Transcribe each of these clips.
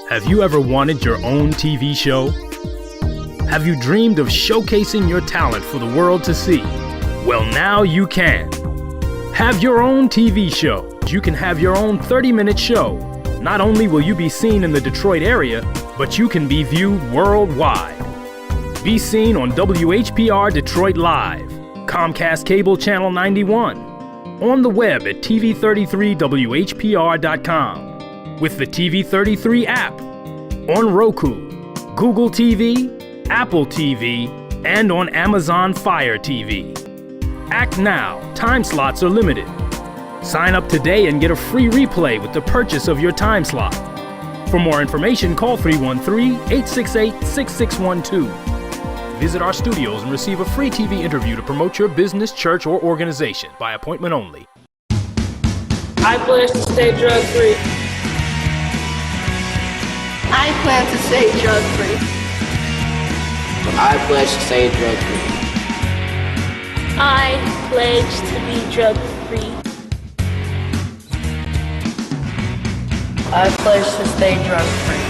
Have you ever wanted your own TV show? Have you dreamed of showcasing your talent for the world to see? Well, now you can. Have your own TV show. You can have your own 30-minute show. Not only will you be seen in the Detroit area, but you can be viewed worldwide. Be seen on WHPR Detroit Live, Comcast Cable Channel 91, on the web at TV33WHPR.com, with the TV33 app, on Roku, Google TV, Apple TV, and on Amazon Fire TV. Act now. Time slots are limited. Sign up today and get a free replay with the purchase of your time slot. For more information, call 313-868-6612. Visit our studios and receive a free TV interview to promote your business, church, or organization by appointment only. I pledge to stay drug-free. I plan to stay drug-free. I pledge to stay drug-free. I pledge to be drug-free. I pledge to stay drug-free.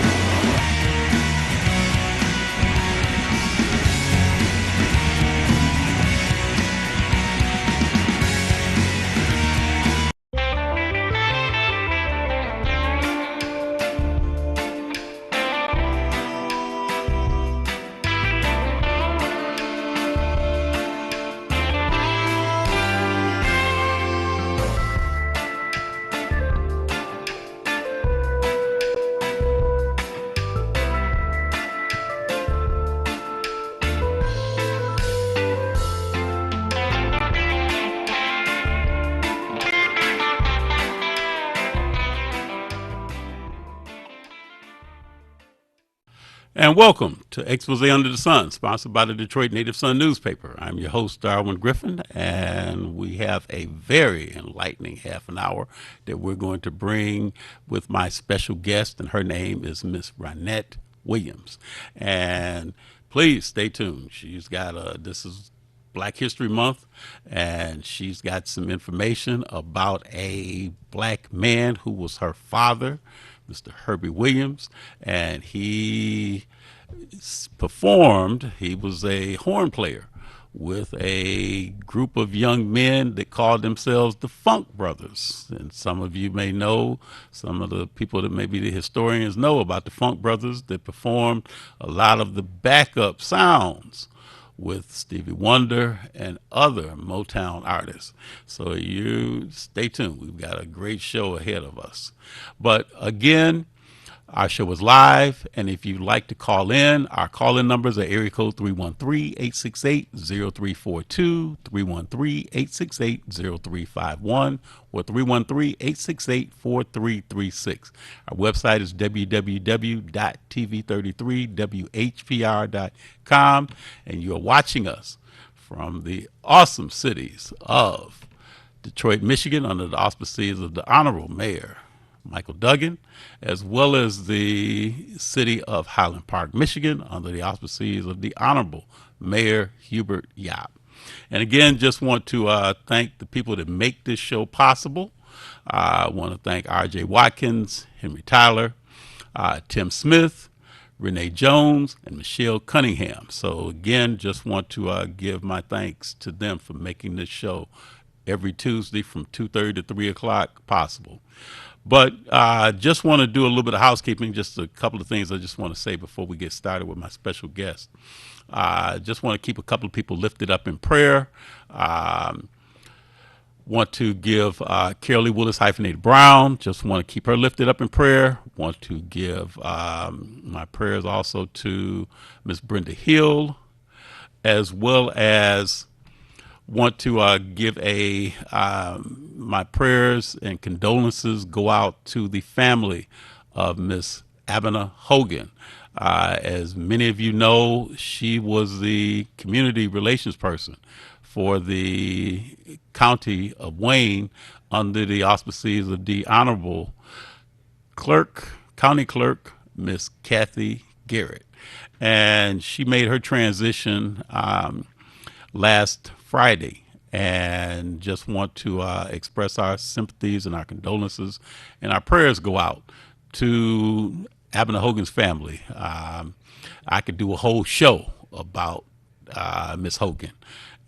And welcome to Expose Under the Sun, sponsored by the Detroit Native Sun newspaper. I'm your host, Darwin Griffin, and we have a very enlightening half an hour that we're going to bring with my special guest, and her name is Miss Ronnette Williams. And please stay tuned. She's got this is Black History Month, and she's got some information about a black man who was her father, Mr. Herbie Williams, and he was a horn player with a group of young men that called themselves the Funk Brothers. And some of you may know, some of the people that maybe the historians know about the Funk Brothers that performed a lot of the backup sounds with Stevie Wonder and other Motown artists. So you stay tuned. We've got a great show ahead of us. But again, our show is live, and if you'd like to call in, our call-in numbers are area code 313-868-0342, 313-868-0351, or 313-868-4336. Our website is www.tv33whpr.com, and you're watching us from the awesome cities of Detroit, Michigan, under the auspices of the Honorable Mayor Michael Duggan, as well as the city of Highland Park, Michigan, under the auspices of the Honorable Mayor Hubert Yap. And again, just want to thank the people that make this show possible. I want to thank R.J. Watkins, Henry Tyler, Tim Smith, Renee Jones, and Michelle Cunningham. So again, just want to give my thanks to them for making this show every Tuesday from 2:30 to 3 o'clock possible. But I just want to do a little bit of housekeeping, just a couple of things I just want to say before we get started with my special guest. I just want to keep a couple of people lifted up in prayer. Want to give Carolee Willis hyphenated Brown, just want to keep her lifted up in prayer. Want to give my prayers also to Miss Brenda Hill, as well as want to give my prayers and condolences go out to the family of Miss Abena Hogan. As many of you know, she was the community relations person for the county of Wayne under the auspices of the Honorable County Clerk, Miss Kathy Garrett. And she made her transition last Friday, and just want to express our sympathies and our condolences, and our prayers go out to Abner Hogan's family. I could do a whole show about Miss Hogan.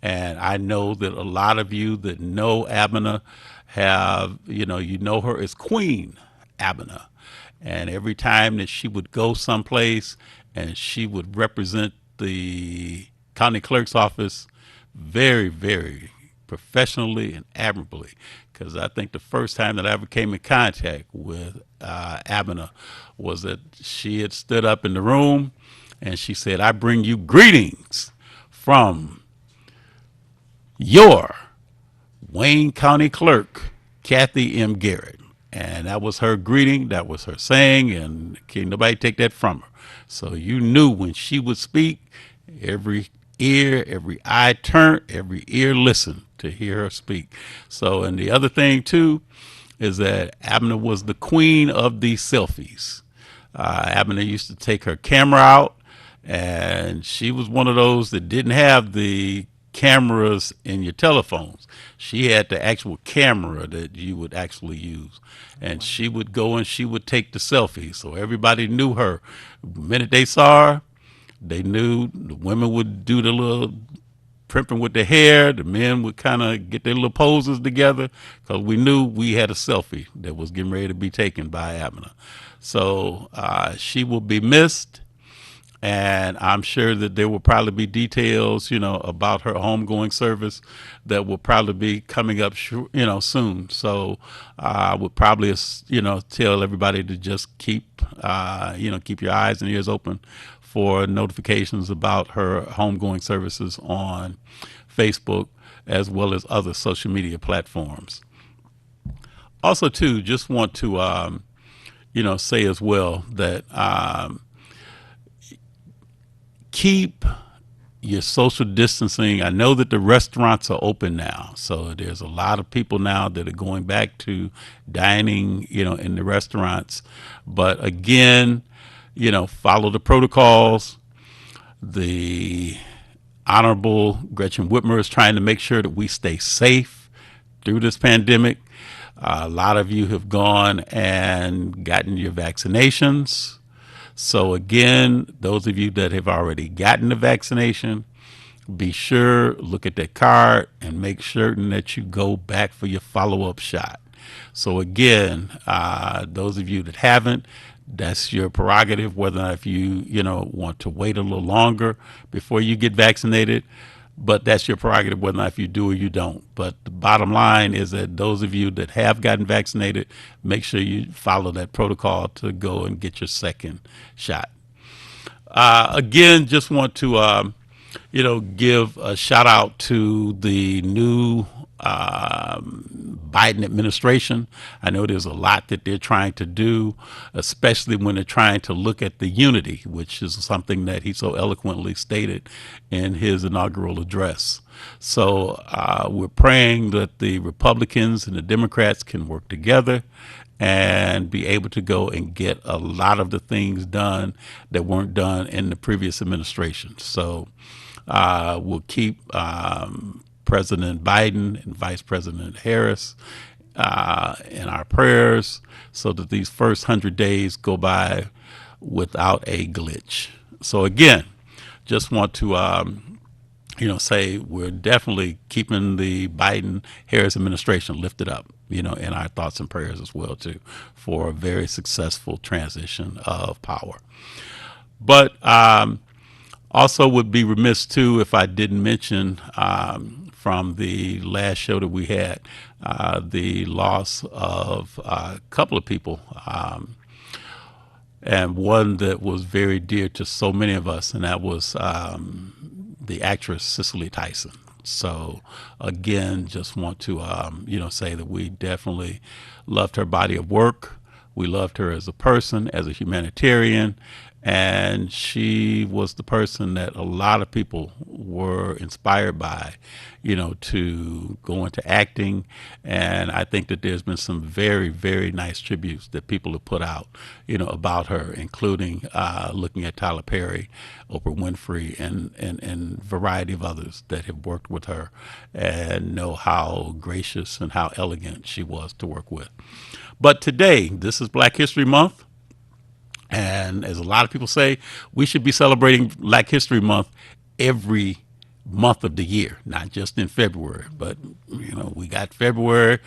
And I know that a lot of you that know Abner have, you know her as Queen Abner. And every time that she would go someplace and she would represent the county clerk's office very, very professionally and admirably. Because I think the first time that I ever came in contact with Abner was that she had stood up in the room and she said, "I bring you greetings from your Wayne County Clerk, Kathy M. Garrett." And that was her greeting, that was her saying, and can't nobody take that from her. So you knew when she would speak, every ear, every eye turned, every ear listened to hear her speak. So, and the other thing too is that Abner was the queen of these selfies. Abner used to take her camera out, and she was one of those that didn't have the cameras in your telephones. She had the actual camera that you would actually use, and she would go and she would take the selfie. So everybody knew her. The minute they saw her, they knew. The women would do the little primping with the hair. The men would kind of get their little poses together because we knew we had a selfie that was getting ready to be taken by Abner. So she will be missed. And I'm sure that there will probably be details, about her homegoing service that will probably be coming up, soon. So I would probably, tell everybody to just keep your eyes and ears open for notifications about her homegoing services on Facebook as well as other social media platforms. Also, too, just want to, say as well that keep your social distancing. I know that the restaurants are open now, so there's a lot of people now that are going back to dining, in the restaurants. But again, follow the protocols. The Honorable Gretchen Whitmer is trying to make sure that we stay safe through this pandemic. A lot of you have gone and gotten your vaccinations. So again, those of you that have already gotten the vaccination, be sure, look at that card and make certain that you go back for your follow-up shot. So again, those of you that haven't, that's your prerogative, whether or not if you, want to wait a little longer before you get vaccinated. But that's your prerogative, whether or not if you do or you don't. But the bottom line is that those of you that have gotten vaccinated, make sure you follow that protocol to go and get your second shot. Again, just want to, give a shout out to the new Biden administration. I know there's a lot that they're trying to do, especially when they're trying to look at the unity, which is something that he so eloquently stated in his inaugural address. So we're praying that the Republicans and the Democrats can work together and be able to go and get a lot of the things done that weren't done in the previous administration. So we'll keep President Biden and Vice President Harris in our prayers so that these first 100 days go by without a glitch. So again, just want to say we're definitely keeping the Biden-Harris administration lifted up, in our thoughts and prayers as well too, for a very successful transition of power. But also would be remiss too if I didn't mention from the last show that we had, the loss of a couple of people, and one that was very dear to so many of us, and that was the actress Cicely Tyson. So again, just want to say that we definitely loved her body of work. We loved her as a person, as a humanitarian, and she was the person that a lot of people were inspired by, to go into acting. And I think that there's been some very, very nice tributes that people have put out, about her, including looking at Tyler Perry, Oprah Winfrey, and variety of others that have worked with her and know how gracious and how elegant she was to work with. But today, this is Black History Month. And as a lot of people say, we should be celebrating Black History Month every month of the year, not just in February. But, we got February.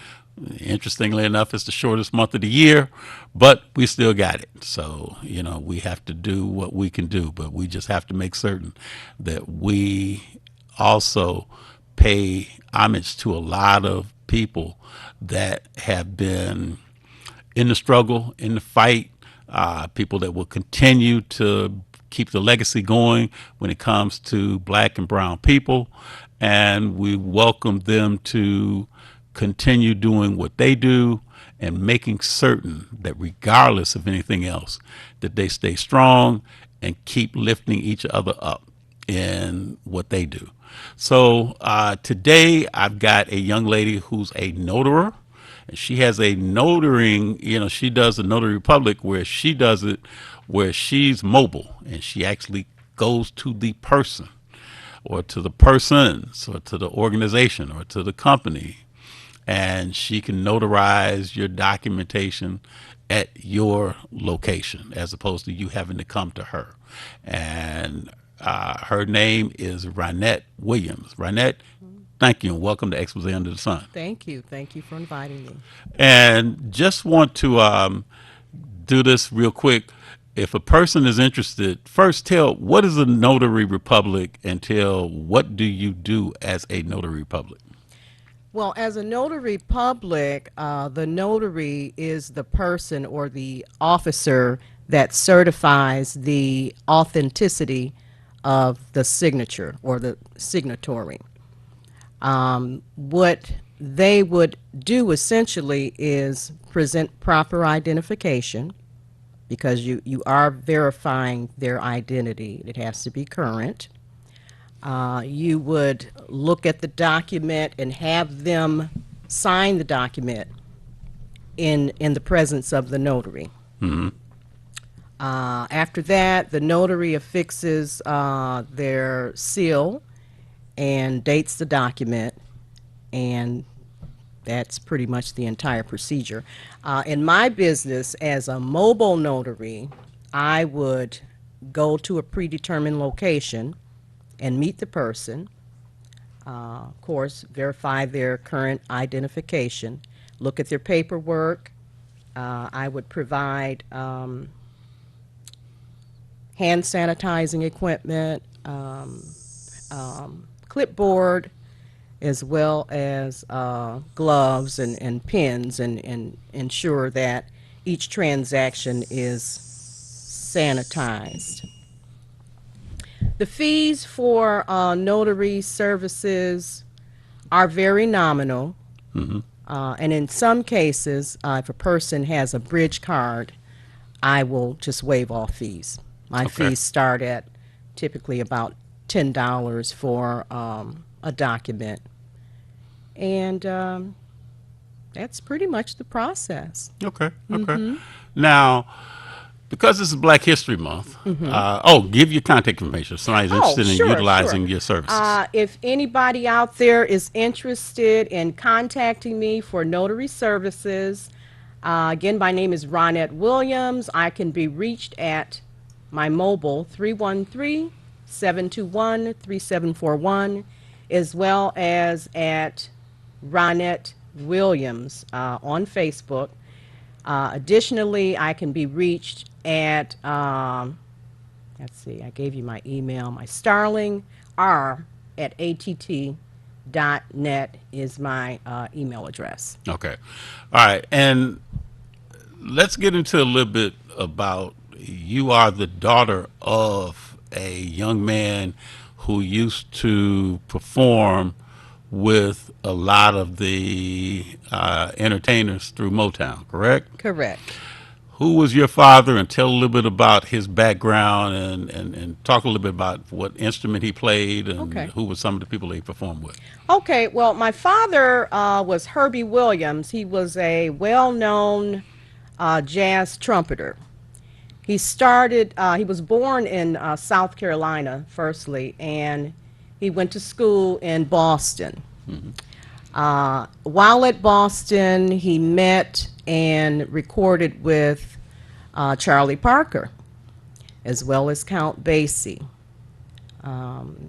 Interestingly enough, it's the shortest month of the year, but we still got it. So, we have to do what we can do, but we just have to make certain that we also pay homage to a lot of people that have been in the struggle, in the fight, people that will continue to keep the legacy going when it comes to Black and brown people. And we welcome them to continue doing what they do and making certain that regardless of anything else, that they stay strong and keep lifting each other up in what they do. So today I've got a young lady who's a notarer. And she has a notarying, she does a Notary Republic where she does it where she's mobile and she actually goes to the person or to the persons or to the organization or to the company, and she can notarize your documentation at your location as opposed to you having to come to her. And her name is Ronette Williams. Ronette, thank you and welcome to Expose Under the Sun. Thank you. Thank you for inviting me. And just want to do this real quick. If a person is interested, first tell what is a Notary Republic and tell what do you do as a Notary Public. Well, as a notary public, the notary is the person or the officer that certifies the authenticity of the signature or the signatory. What they would do essentially is present proper identification, because you are verifying their identity. It has to be current. You would look at the document and have them sign the document in the presence of the notary. After that, the notary affixes their seal and dates the document, and that's pretty much the entire procedure. In my business as a mobile notary, I would go to a predetermined location and meet the person, of course, verify their current identification, look at their paperwork. I would provide hand sanitizing equipment, clipboard, as well as gloves and pens, and ensure that each transaction is sanitized. The fees for notary services are very nominal, and in some cases, if a person has a bridge card, I will just waive all fees. My fees start at typically about $10 for a document, and that's pretty much the process. Okay. Now, because this is Black History Month, give your contact information if somebody's interested in utilizing your services. If anybody out there is interested in contacting me for notary services, again, my name is Ronette Williams. I can be reached at my mobile 313-721-3741, as well as at Ronette Williams on Facebook. Additionally, I can be reached at, let's see, I gave you my email, my Starling R at att.net is my email address. Okay. All right. And let's get into a little bit about, you are the daughter of a young man who used to perform with a lot of the entertainers through Motown, correct? Correct. Who was your father, and tell a little bit about his background, and talk a little bit about what instrument he played and who were some of the people that he performed with. Okay, well, my father was Herbie Williams. He was a well-known jazz trumpeter. He was born in South Carolina, firstly, and he went to school in Boston. While at Boston, he met and recorded with Charlie Parker. as well as Count Basie.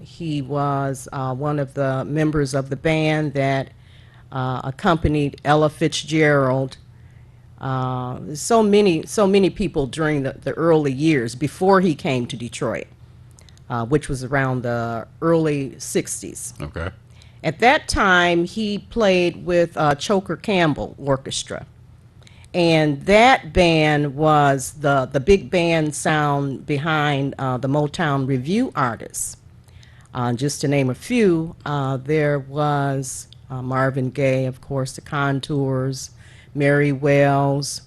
He was one of the members of the band that accompanied Ella Fitzgerald. So many people during the early years before he came to Detroit, which was around the early 60s. Okay. At that time, he played with Choker Campbell Orchestra. And that band was the big band sound behind the Motown Revue artists. Just to name a few, there was Marvin Gaye, of course, the Contours, Mary Wells,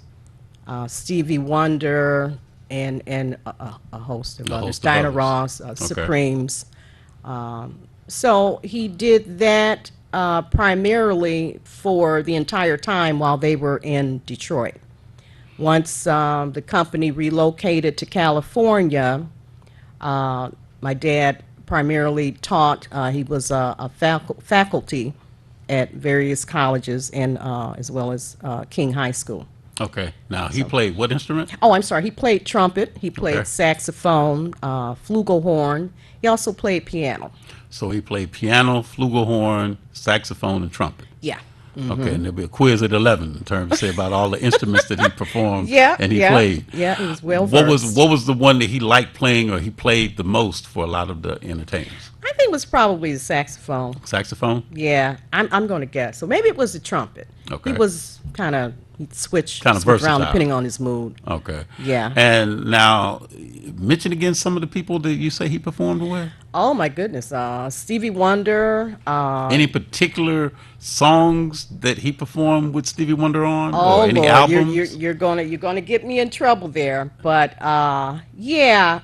Stevie Wonder, and a host of others, Dinah Ross, Supremes. So he did that primarily for the entire time while they were in Detroit. Once the company relocated to California, my dad primarily taught. He was a faculty at various colleges and as well as King High School. Okay. Now, he played what instrument? Oh, I'm sorry. He played trumpet. He played Okay. saxophone, flugelhorn. He also played piano. So he played piano, flugelhorn, saxophone, and trumpet. Yeah. Okay, and there'll be a quiz at 11 in terms of say about all the instruments that he performed Yeah, and he yeah, played. yeah, he was well What versed. was the one that he liked playing or he played the most for a lot of the entertainers? I think it was probably the saxophone. Saxophone? Yeah, I'm going to guess. So maybe it was the trumpet. Okay. He was he'd switch Kinda switch around versatile. depending on his mood. Okay. Yeah. And now, mention again some of the people that you say he performed with. Oh my goodness, Stevie Wonder. Any particular songs that he performed with Stevie Wonder on, Oh or any Lord, albums? you're gonna get me in trouble there. But yeah,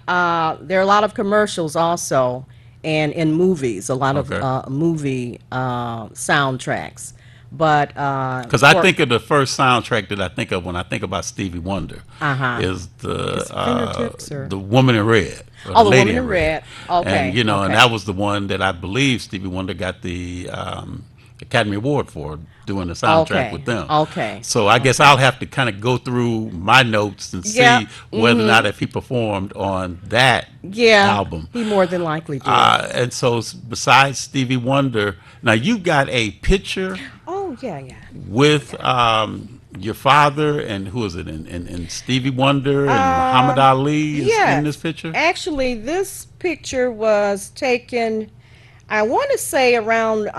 there are a lot of commercials also, and in movies, a lot Okay. of movie soundtracks. But Because I think of the first soundtrack that I think of when I think about Stevie Wonder is His Fingertips, or- the Woman in Red. or Oh, The Lady Woman in Red. Okay, And and okay. that was the one that I believe Stevie Wonder got the Academy Award for doing the soundtrack Okay, with them. okay, So I guess I'll have to kind of go through my notes and see Yeah, whether or not if he performed on that yeah, album. he more than likely did. And so besides Stevie Wonder, now you got a picture Oh yeah, yeah. with your father and who is it? And Stevie Wonder and Muhammad Ali is Yeah. in this picture. Actually, this picture was taken, I want to say around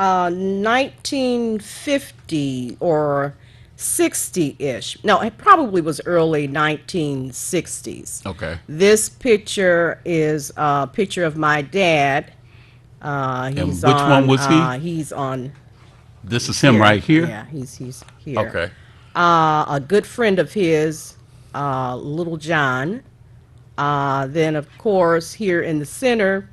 1950 or 60-ish. No, it probably was early 1960s. Okay. This picture is a picture of my dad. He's which one was he? He's on This is him right here. Yeah, he's here. Okay. A good friend of his, Little John. Then, of course, here in the center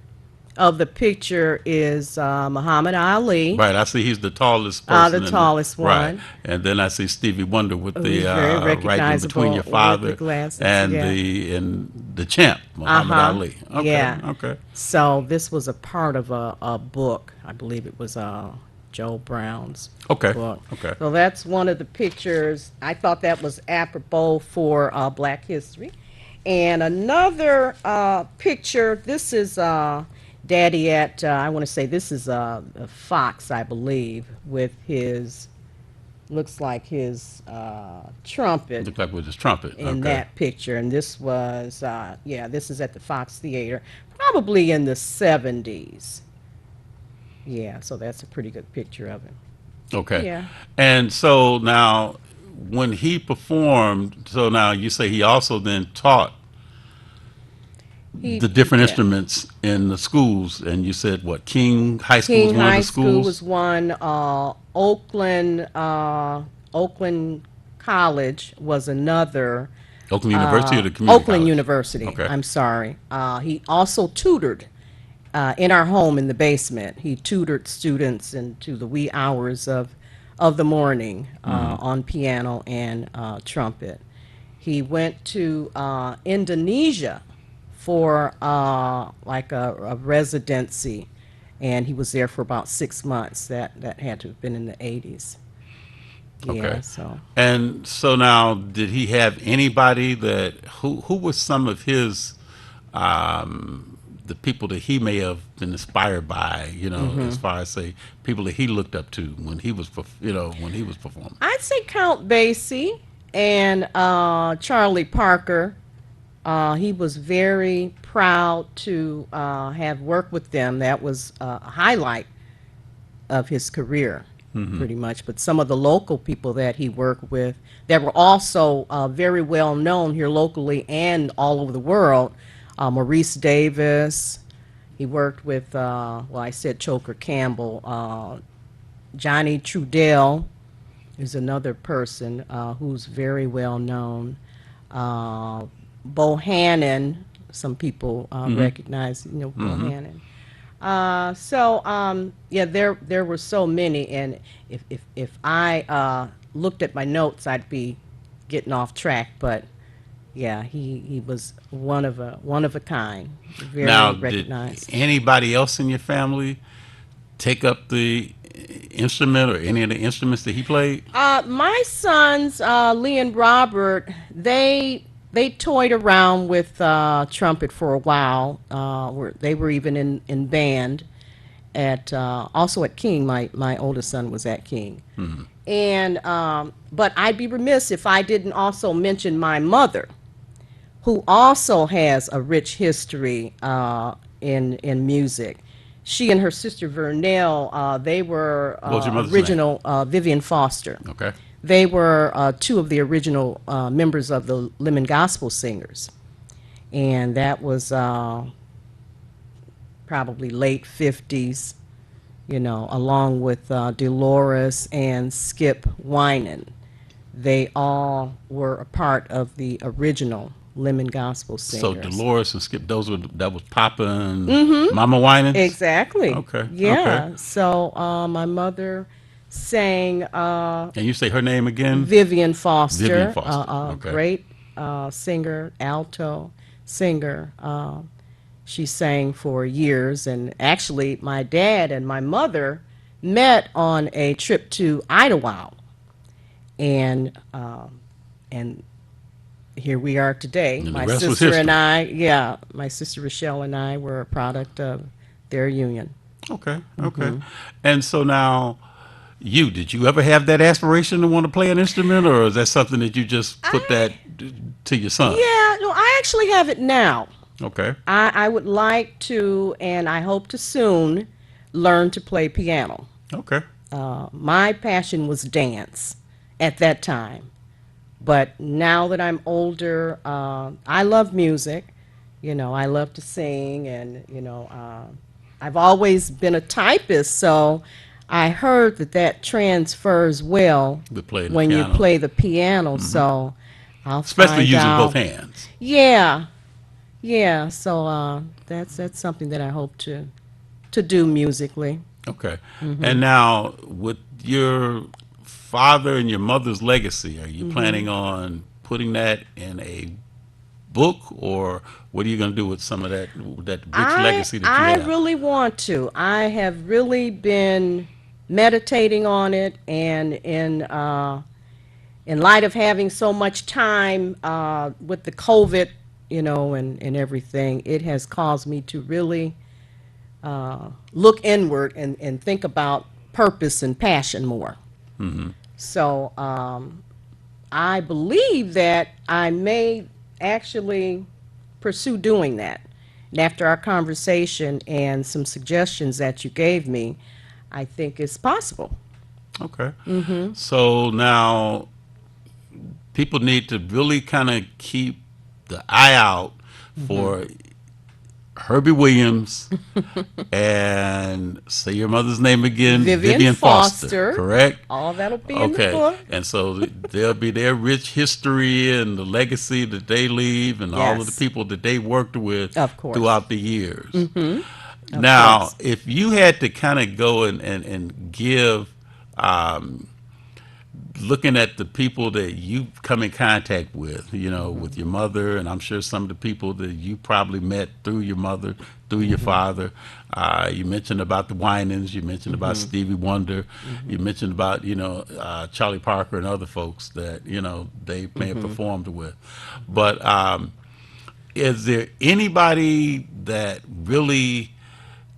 of the picture is Muhammad Ali. Right. I see he's the tallest person. The tallest Right. one. And then I see Stevie Wonder with Who's the very right in between recognizable your with the father glasses, and yeah. the champ Muhammad Ali. Okay. Yeah. Okay. So this was a part of a book. I believe it was Joe Brown's Okay. book. Okay. So that's one of the pictures. I thought that was apropos for Black History. And another picture, this is Daddy at, I want to say this is Fox, I believe, with his, looks like his trumpet Looked like with his trumpet. in Okay. that picture. And this was, this is at the Fox Theater, probably in the 70s. Yeah, so that's a pretty good picture of him. Okay. Yeah. And so now, when he performed, so now you say he also then taught He- the different yeah. instruments in the schools, and you said what? King High School was King one High of the School schools. was one. Oakland College was another. Oakland University or the community Oakland college? University. Okay. I'm sorry. He also tutored in our home in the basement. He tutored students into the wee hours of the morning on piano and trumpet. He went to Indonesia for like a residency, and he was there for about 6 months. That had to have been in the 80s. Yeah, Okay. so. And so now, did he have anybody who were some of his the people that he may have been inspired by, as far as say people that he looked up to when he was, when he was performing? I'd say Count Basie and Charlie Parker. He was very proud to have worked with them. That was a highlight of his career, pretty much. But some of the local people that he worked with that were also very well known here locally and all over the world, Maurice Davis. He worked with, I said Choker Campbell. Johnny Trudell is another person who's very well known. Bohannon, some people recognize, Bohannon. There were so many, and if I looked at my notes, I'd be getting off track. But yeah, he was one of a kind, very Now, recognized. did anybody else in your family take up the instrument or any of the instruments that he played? My sons, Lee and Robert, they toyed around with trumpet for a while. They were even in band at also at King. My oldest son was at King, and but I'd be remiss if I didn't also mention my mother, who also has a rich history in music. She and her sister Vernell, they were What was your mother's original Vivian Foster. Okay. They were two of the original members of the Lemon Gospel Singers. And that was probably late 50s, along with Dolores and Skip Winan. They all were a part of the original Lemon Gospel Singers. So Dolores and Skip, that was Papa and Mama Winans? Exactly. Okay, Yeah. okay. So my mother sang And you say her name again? Vivian Foster, Vivian Foster, a okay. great singer, alto singer. She sang for years, and actually, my dad and my mother met on a trip to Idlewild, and here we are today. And the My rest was sister and history. my sister Rochelle and I were a product of their union. Okay, okay. And so now, did you ever have that aspiration to want to play an instrument, or is that something that you just put that to your son? Yeah, no, I actually have it now. Okay. I would like to, and I hope to soon, learn to play piano. Okay. My passion was dance at that time. But now that I'm older, I love music. I love to sing, and, I've always been a typist, so I heard that transfers well To play the when piano. you play the piano, so I'll Especially find using out. both hands. Yeah, so that's something that I hope to do musically. Okay. And now, with your father and your mother's legacy, are you planning on putting that in a book, or what are you going to do with some of that rich legacy that you I have? really want to. I have really been meditating on it, and in light of having so much time with the COVID, and everything, it has caused me to really look inward and think about purpose and passion more. So I believe that I may actually pursue doing that. And after our conversation and some suggestions that you gave me, I think it's possible. Okay. So now, people need to really kind of keep the eye out for Herbie Williams and say your mother's name again, Vivian Foster, correct? All that'll be in the Okay, book. and so there'll be their rich history and the legacy that they leave, and all of the Yes. people that they worked with Of course. throughout the years. Now, course. if you had to kind of go and give, looking at the people that you come in contact with, with your mother, and I'm sure some of the people that you probably met through your mother, through your father. You mentioned about the Winans, you mentioned about Stevie Wonder, you mentioned about, Charlie Parker and other folks that, they may have performed with. But Is there anybody that really,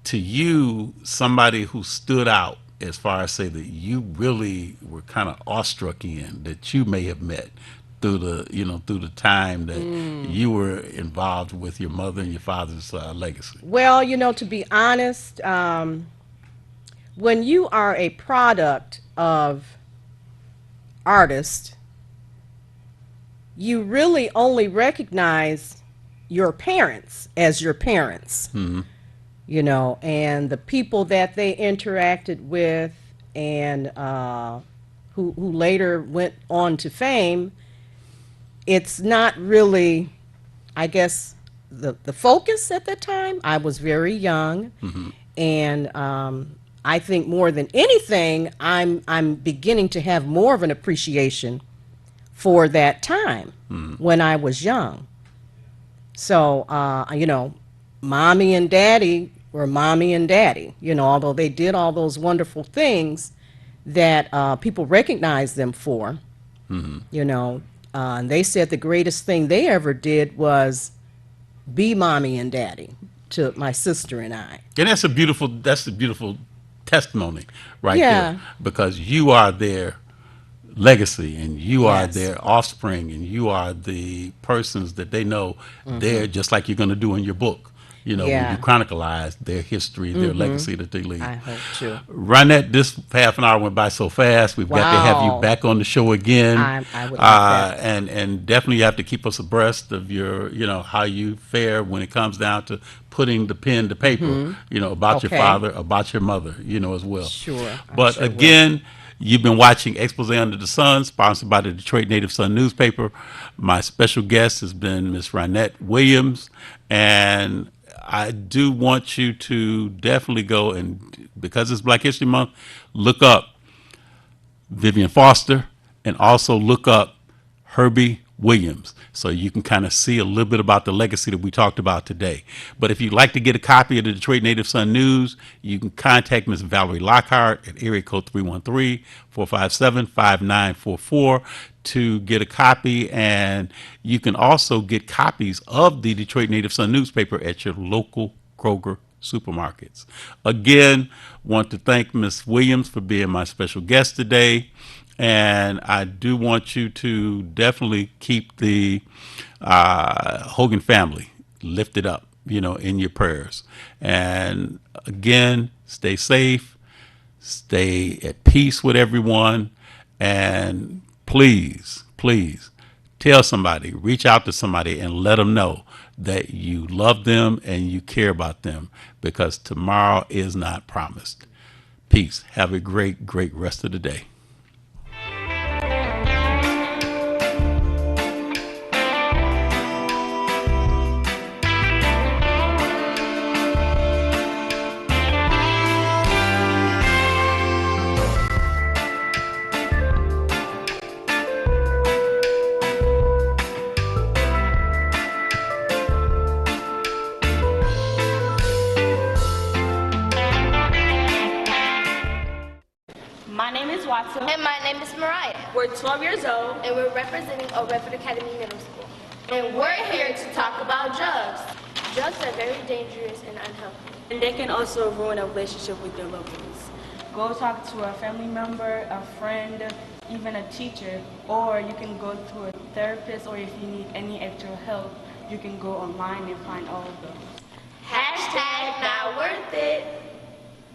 to you, somebody who stood out as far as say that you really were kind of awestruck in, that you may have met through the time that you were involved with your mother and your father's legacy? Well, to be honest, when you are a product of artists, you really only recognize your parents as your parents, and the people that they interacted with and who later went on to fame. It's not really, I guess, the focus at that time. I was very young, and I think more than anything, I'm beginning to have more of an appreciation for that time when I was young. So, mommy and daddy were mommy and daddy, although they did all those wonderful things that people recognize them for, and they said the greatest thing they ever did was be mommy and daddy to my sister and I. And that's a beautiful testimony right Yeah. there, because you are their legacy and you are Yes. their offspring and you are the persons that they know they're just like you're going to do in your book. When Yeah. you chronicleize their history, their legacy that they leave. I hope to. Ronette, this half an hour went by so fast. We've got to have you Wow. back on the show again. I would like that. And definitely you have to keep us abreast of your, how you fare when it comes down to putting the pen to paper, about your Okay. father, about your mother, as well. Sure, I But sure will. again, you've been watching Expose Under the Sun, sponsored by the Detroit Native Sun newspaper. My special guest has been Miss Ronette Williams, and I do want you to definitely go and, because it's Black History Month, look up Vivian Foster and also look up Herbie Williams, so you can kind of see a little bit about the legacy that we talked about today. But if you'd like to get a copy of the Detroit Native Sun News, you can contact Ms. Valerie Lockhart at area code 313-457-5944 to get a copy. And you can also get copies of the Detroit Native Sun newspaper at your local Kroger supermarkets. Again, want to thank Ms. Williams for being my special guest today. And I do want you to definitely keep the Hogan family lifted up, in your prayers. And again, stay safe, stay at peace with everyone, and please, please tell somebody, reach out to somebody and let them know that you love them and you care about them, because tomorrow is not promised. Peace. Have a great, great rest of the day. My name is Watson, And my name is Mariah, we're 12 years old, and we're representing Old Redford Academy Middle School. And we're here to talk about drugs. Drugs are very dangerous and unhealthy. and they can also ruin a relationship with your loved ones. Go talk to a family member, a friend, even a teacher, or you can go to a therapist, or if you need any extra help, you can go online and find all of those.